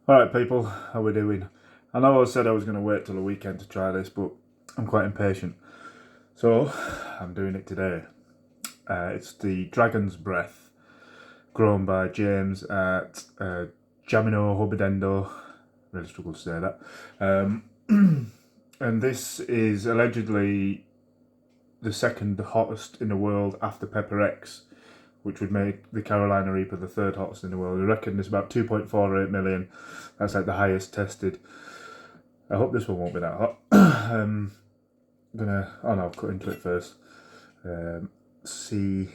Alright people, how we doing? I know I said I was going to wait till the weekend to try this, but I'm quite impatient. So, I'm doing it today. It's the Dragon's Breath, grown by James at Jamino Hobidendo. Really struggle to say that. And this is allegedly the second hottest in the world after Pepper X, which would make the Carolina Reaper the third hottest in the world. I reckon it's about 2.48 million. That's like the highest tested. I hope this one won't be that hot. I'm gonna, oh no, I'll cut into it first. See,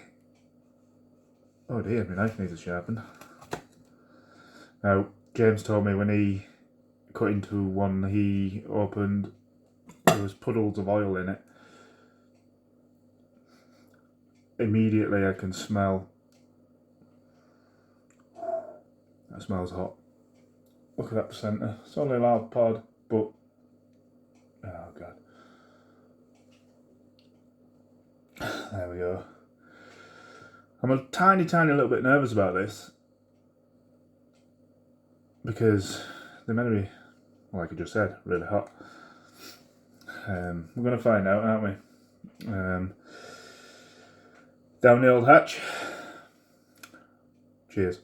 oh dear, my knife needs a sharpen. Now, James told me when he cut into one he opened, there was puddles of oil in it. Immediately I can smell, that smells hot. Look at that placenta. It's only a large pod, but, oh god. There we go. I'm a tiny little bit nervous about this because they're meant to be, like I just said, really hot. We're going to find out, aren't we? Down the old hatch. Cheers.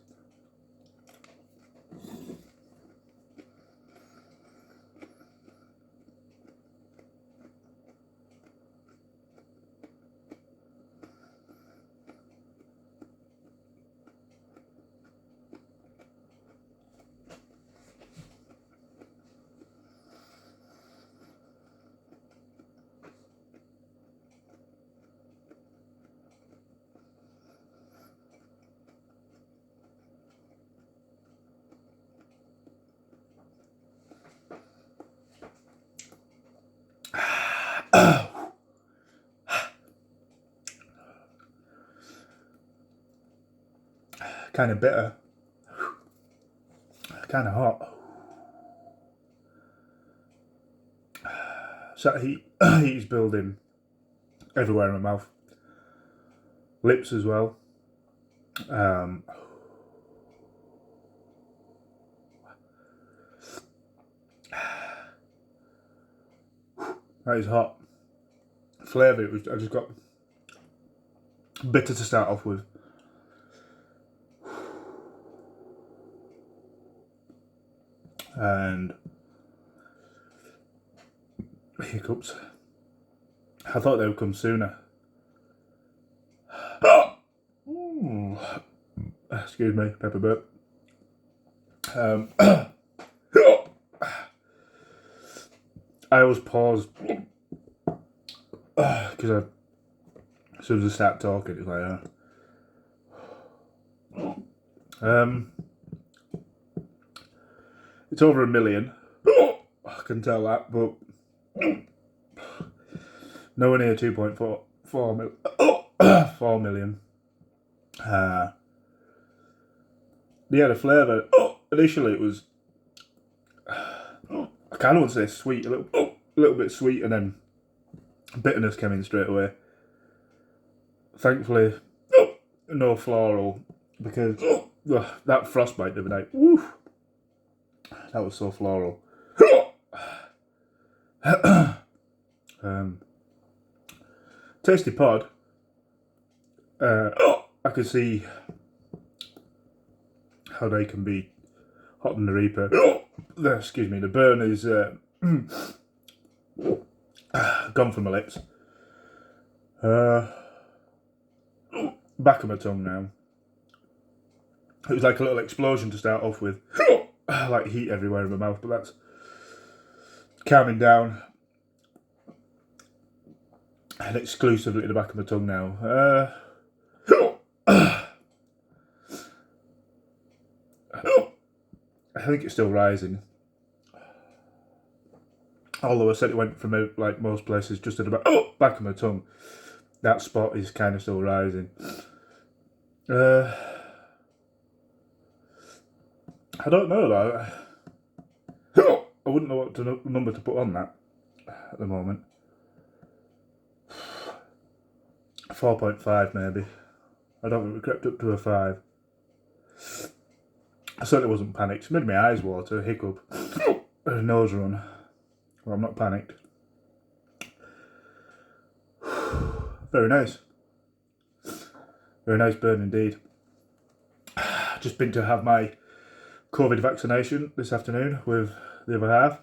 Kind of bitter. Kind of hot. So that heat is building everywhere in my mouth. Lips as well. That is hot. Flavour, I just got bitter to start off with. And hiccups. I thought they would come sooner. Excuse me, pepper burp. I always pause because as soon as I start talking, it's like, it's over 1 million. I can tell that, but nowhere near 2.4 million. Yeah, the flavour. Initially, it was. I kind of want to say sweet, a little bit sweet, and then bitterness came in straight away. Thankfully, no floral because that frostbite the other night. Woof, that was so floral. Tasty pod. I can see how they can be hot than the Reaper. Excuse me, the burn is gone from my lips. Back of my tongue now. It was like a little explosion to start off with. Like heat everywhere in my mouth, but that's calming down. And exclusively at the back of my tongue now. I think it's still rising. Although I said it went from, like most places, just at the back of my tongue. That spot is kind of still rising. I don't know though. I wouldn't know what number to put on that at the moment. 4.5 maybe. I don't think we crept up to a 5. I certainly wasn't panicked. It made my eyes water, hiccup, and a nose run. Well, I'm not panicked. Very nice. Very nice burn indeed. Just been to have my COVID vaccination this afternoon with the other half.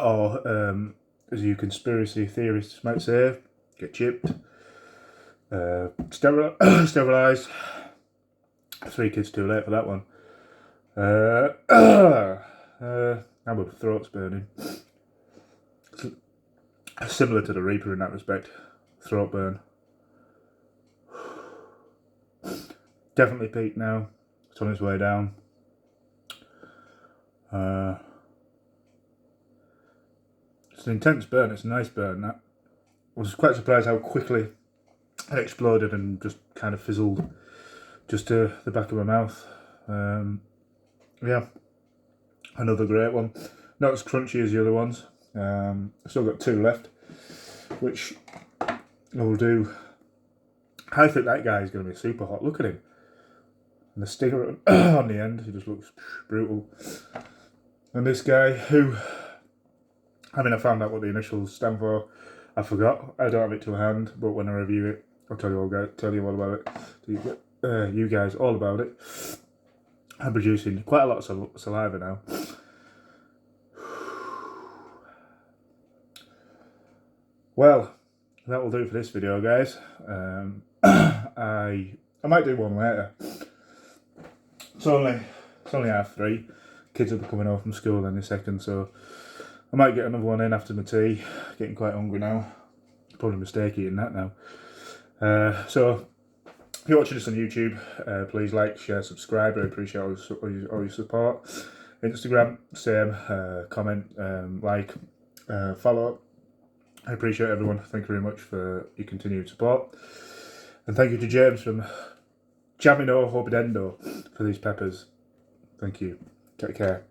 Or, as you conspiracy theorists might say, get chipped, sterilised. 3 kids too late for that one. Now my throat's burning. Similar to the Reaper in that respect. Throat burn. Definitely peaked now. It's on its way down. It's an intense burn. It's a nice burn. That. I was quite surprised how quickly it exploded and just kind of fizzled just to the back of my mouth. Yeah, another great one. Not as crunchy as the other ones. Still got 2 left, which I will do. I think that guy is going to be super hot. Look at him. And the stinger on the end, he just looks brutal. And this guy, who, I mean, I found out what the initials stand for. I forgot. I don't have it to hand, but when I review it, I'll tell you all about it. You guys all about it. I'm producing quite a lot of saliva now. Well, that will do for this video, guys. I might do one later. It's only 3:30. Kids will be coming home from school in a second, so I might get another one in after my tea. Getting quite hungry now. Probably a mistake eating that now. So if you're watching this on YouTube, please like, share, subscribe. I appreciate all your support. Instagram, same. Comment, like, follow. I appreciate everyone. Thank you very much for your continued support. And thank you to James from Jamino Hobidendo for these peppers. Thank you. Take care.